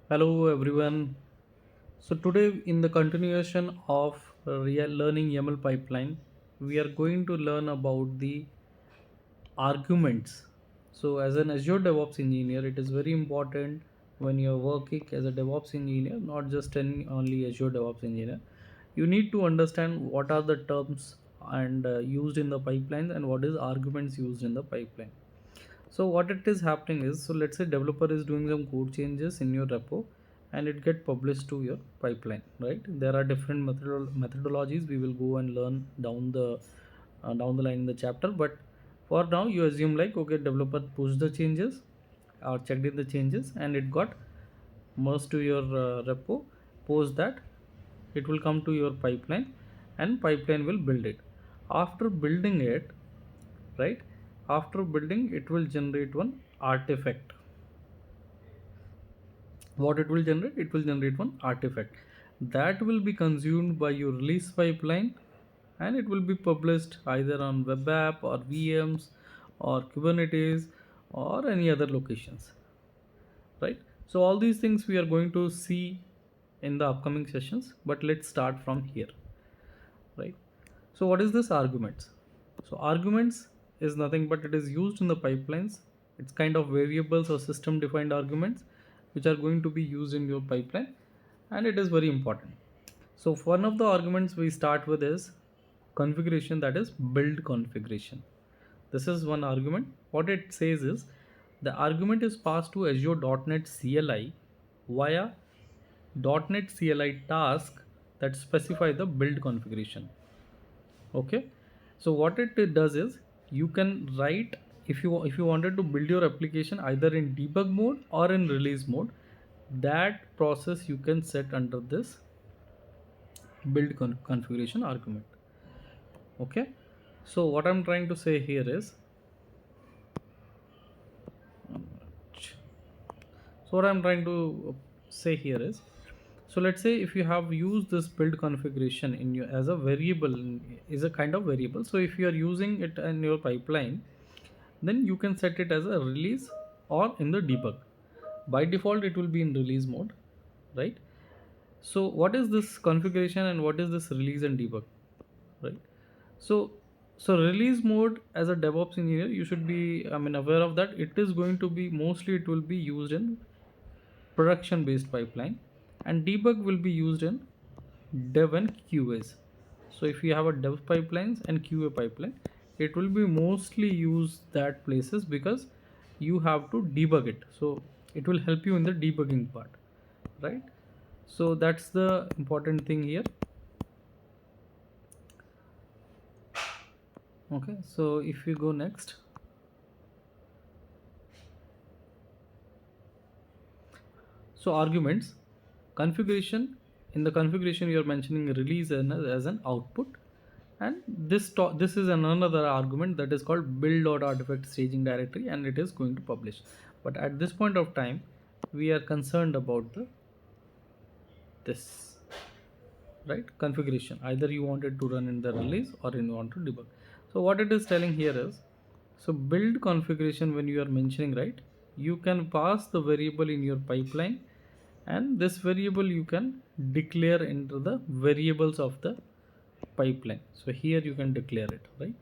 Hello everyone. So today in the continuation of real learning YAML pipeline, we are going to learn about the arguments. So as an Azure DevOps engineer, it is very important when you're working as a DevOps engineer, not just any only Azure DevOps engineer. You need to understand what are the terms and used in the pipelines and what is arguments used in the pipeline. So what it is happening is, so let's say developer is doing some code changes in your repo and it get published to your pipeline, right? There are different methodologies we will go and learn down the line in the chapter, but for now you assume like, okay, developer pushed the changes or checked in the changes and it got merged to your repo. Post that, it will come to your pipeline and pipeline will build it. After building it, right, after building it will generate one artifact. What it will generate? It will generate one artifact that will be consumed by your release pipeline, and it will be published either on web app or VMs or Kubernetes or any other locations, right? So all these things we are going to see in the upcoming sessions, but let's start from here, right? So what is this arguments? So arguments is nothing but it is used in the pipelines. It's kind of variables or system defined arguments which are going to be used in your pipeline, and it is very important. So one of the arguments we start with is configuration, that is build configuration. This is one argument. What it says is the argument is passed to Azure.NET CLI via .NET CLI task that specify the build configuration. Okay, so what it does is you can write, if you wanted to build your application either in debug mode or in release mode, that process you can set under this build configuration argument. Okay, so what I'm trying to say here is, so what I'm trying to say here is, so let's say if you have used this build configuration in your as a variable, is a kind of variable. So if you are using it in your pipeline, then you can set it as a release or in the debug. By default it will be in release mode, right? So what is this configuration and what is this release and debug, right? So so release mode, as a DevOps engineer you should be, I mean, aware of that. It is going to be mostly, it will be used in production based pipeline, and debug will be used in dev and QAs. So if you have a dev pipelines and QA pipeline, it will be mostly used that places because you have to debug it, so it will help you in the debugging part, right? So that's the important thing here. Okay, so if you go next, so arguments configuration. In the configuration you are mentioning release as an output, and this is another argument that is called build.artifact staging directory, and it is going to publish. But at this point of time we are concerned about the this, right, configuration. Either you want it to run in the release or you want to debug. So what it is telling here is, so build configuration, when you are mentioning, right, you can pass the variable in your pipeline, and this variable you can declare into the variables of the pipeline. So here you can declare it, right?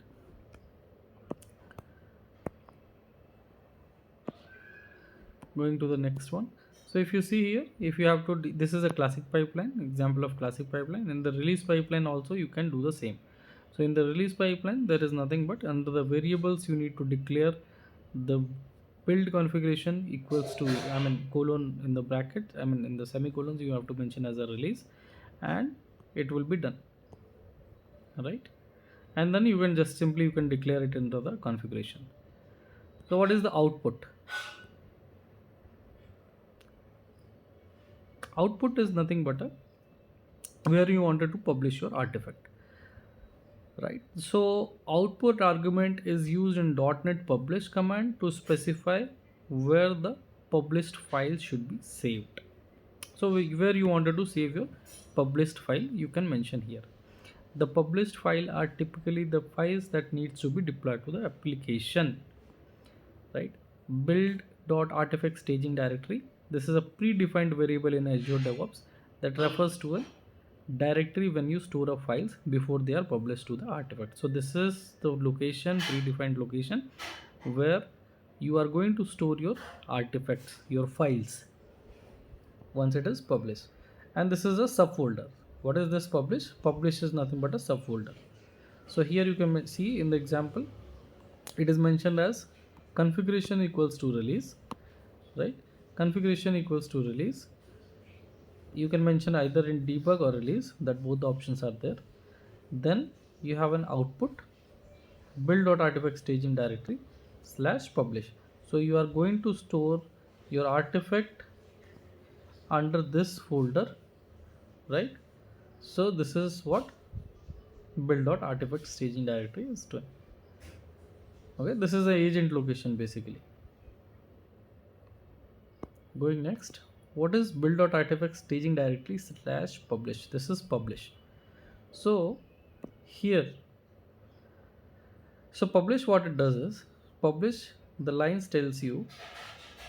Going to the next one. So if you see here, if you have to, this is a classic pipeline, example of classic pipeline. In the release pipeline also you can do the same. So in the release pipeline there is nothing but under the variables you need to declare the build configuration equals to, I mean, colon in the bracket, I mean in the semicolons you have to mention as a release, and it will be done, right? And then you can just simply you can declare it into the configuration. So what is the output? Output is nothing but a where you wanted to publish your artifact, right? So output argument is used in .NET publish command to specify where the published file should be saved. So where you wanted to save your published file, you can mention here. The published file are typically the files that needs to be deployed to the application, right? Build.artifact staging directory This is a predefined variable in Azure DevOps that refers to a directory when you store up files before they are published to the artifact. So this is the location, predefined location, where you are going to store your artifacts, your files, once it is published. And this is a subfolder. What is this publish? Publish is nothing but a subfolder. So here you can see in the example, it is mentioned as configuration equals to release, right? Configuration equals to release. You can mention either in debug or release, that both the options are there. Then you have an output build.artifact staging directory / publish. So you are going to store your artifact under this folder, right? So this is what build.artifact staging directory is doing. Okay, this is the agent location basically. Going next, what is build.artifact staging directory / publish? This is publish. So here, so publish, what it does is publish, the lines tells you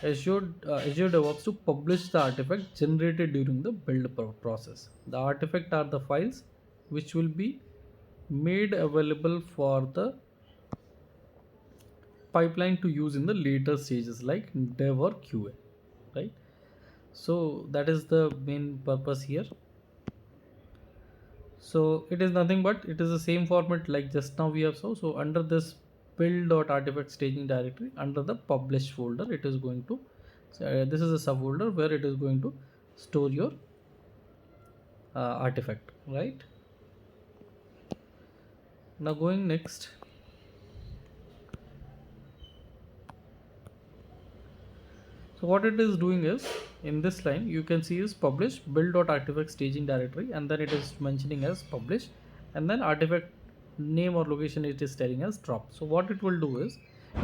Azure DevOps to publish the artifact generated during the build process. The artifact are the files which will be made available for the pipeline to use in the later stages like dev or QA, right? So that is the main purpose here. So it is nothing but it is the same format like just now we have saw. So under this build.artifact staging directory, under the publish folder, it is going to this is a subfolder where it is going to store your artifact, right? Now going next, so what it is doing is, in this line you can see is publish build.artifact staging directory, and then it is mentioning as publish, and then artifact name or location it is telling as drop. So what it will do is,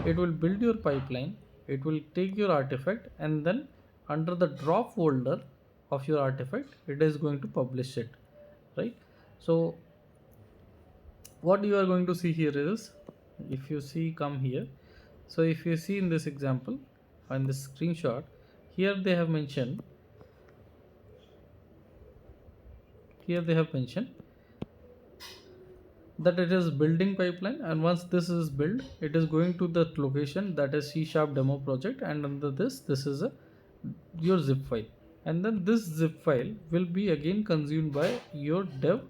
it will build your pipeline, it will take your artifact, and then under the drop folder of your artifact it is going to publish it, right? So what you are going to see here is, if you see, come here, so if you see in this example, in this screenshot, here they have mentioned, that it is building pipeline, and once this is built, it is going to the location that is C# demo project, and under this is a your zip file, and then this zip file will be again consumed by your dev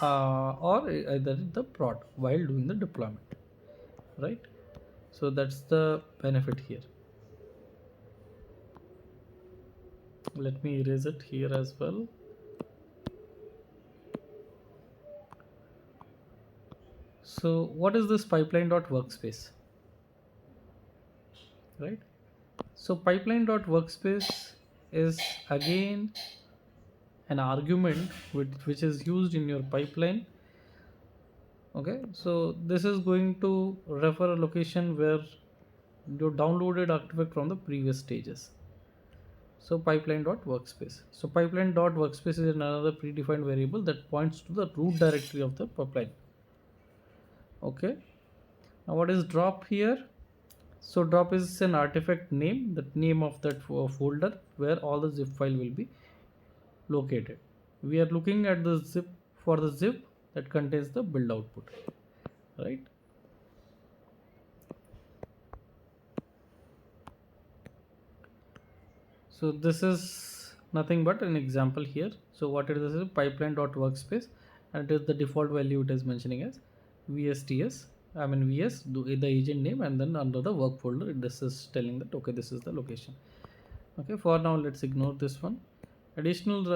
or either the prod while doing the deployment, right? So that's the benefit here. Let me erase it here as well. So what is this pipeline.workspace, right? So pipeline.workspace is again an argument which is used in your pipeline. Okay, so this is going to refer a location where you downloaded artifact from the previous stages. So pipeline.workspace. So pipeline.workspace is another predefined variable that points to the root directory of the pipeline. Okay, now what is drop here? So drop is an artifact name, the name of that folder where all the zip file will be located. We are looking at the zip for the zip that contains the build output, right? So this is nothing but an example here. So what it is pipeline.workspace, and it is the default value it is mentioning as VSTS. I mean VS, the agent name, and then under the work folder, this is telling that okay, this is the location. Okay, for now let's ignore this one. Additional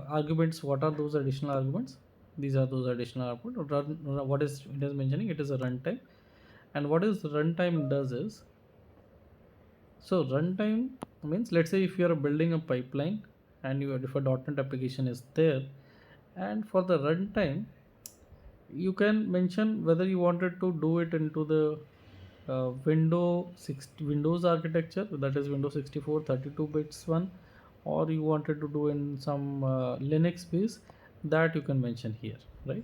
arguments. What are those additional arguments? These are those additional arguments. What is it is mentioning? It is a runtime, and what is runtime does is, so runtime means, let's say if you are building a pipeline and if a .NET application is there, and for the runtime you can mention whether you wanted to do it into the Windows architecture, that is Windows 64 32 bits one, or you wanted to do in some Linux base, that you can mention here, right?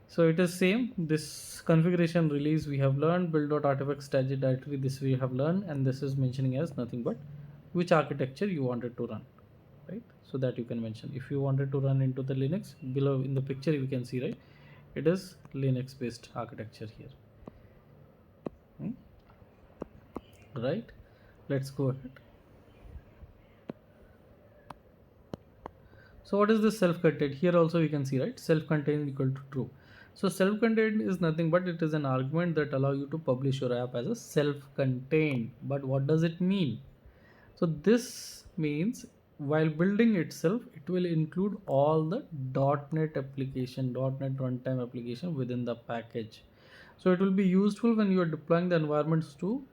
So it is same, this configuration release we have learned, build.artifact staging directory, this we have learned, and this is mentioning as nothing but which architecture you wanted to run, right? So that you can mention. If you wanted to run into the Linux, below in the picture you can see, right, it is Linux based architecture here. Hmm? Right, let's go ahead. So what is this self-contained? Here also you can see, right, self-contained equal to true. So self-contained is nothing but it is an argument that allow you to publish your app as a self-contained. But what does it mean? So this means while building itself, it will include all the .NET application, .NET runtime application within the package. So it will be useful when you are deploying the environments to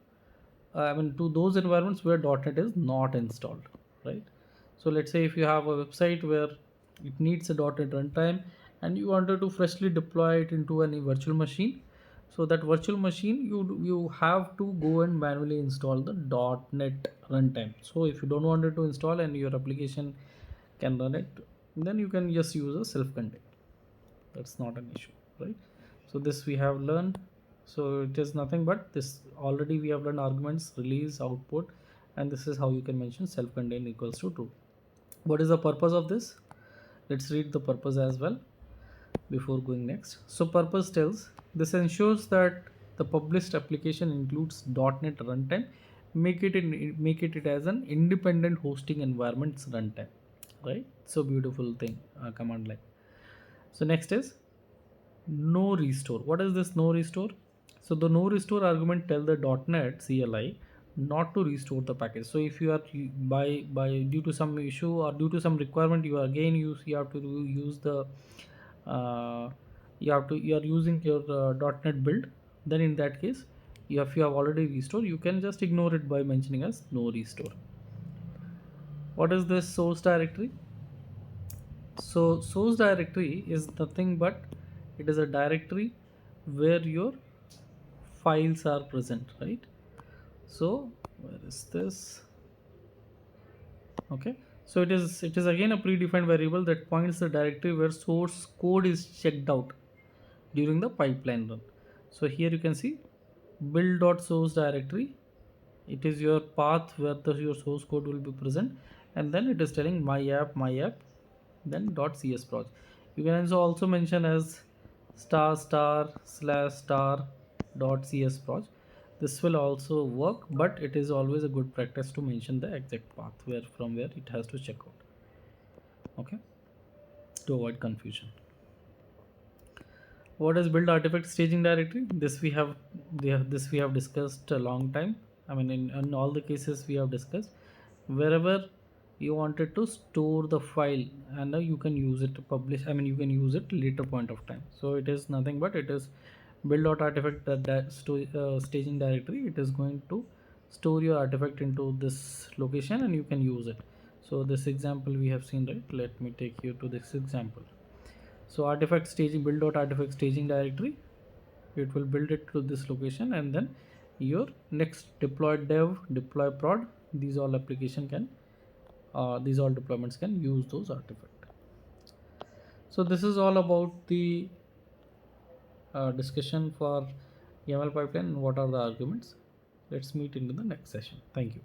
to those environments where .NET is not installed, right? So let's say if you have a website where it needs a .NET runtime and you wanted to freshly deploy it into any virtual machine, so that virtual machine you have to go and manually install the .NET runtime. So if you don't want it to install and your application can run it, then you can just use a self-contained. That's not an issue, right? So this we have learned. So it is nothing but this, already we have learned arguments, release, output, and this is how you can mention self-contained equals to true. What is the purpose of this? Let's read the purpose as well before going next. So purpose tells this ensures that the published application includes .NET runtime, make it as an independent hosting environment's runtime, right? So beautiful thing, command line. So next is no restore. What is this no restore? So the no restore argument tell the .NET CLI not to restore the package. So if you are by due to some issue or due to some requirement, you again you have to use the uh, you are using your .NET build, then in that case, if you have already restored, you can just ignore it by mentioning as no restore. What is this source directory? So source directory is nothing but it is a directory where your files are present, right? So where is this? Okay, so it is again a predefined variable that points the directory where source code is checked out during the pipeline run. So here you can see build.source directory. It is your path where your source code will be present, and then it is telling my app, then .csproj. You can also mention as star star slash star .csproj. This will also work, but it is always a good practice to mention the exact path where from where it has to check out. Okay, to avoid confusion. What is build artifact staging directory? This we have discussed a long time. In all the cases we have discussed, wherever you wanted to store the file, and you can use it to publish. You can use it later point of time. So it is nothing but it is build.artifact staging directory. It is going to store your artifact into this location, and you can use it. So this example we have seen, right? Let me take you to this example. So artifact staging, build.artifact staging directory, it will build it to this location, and then your next deploy dev, deploy prod, these all application can these all deployments can use those artifact. So this is all about the discussion for YAML pipeline and what are the arguments. Let's meet into the next session. Thank you.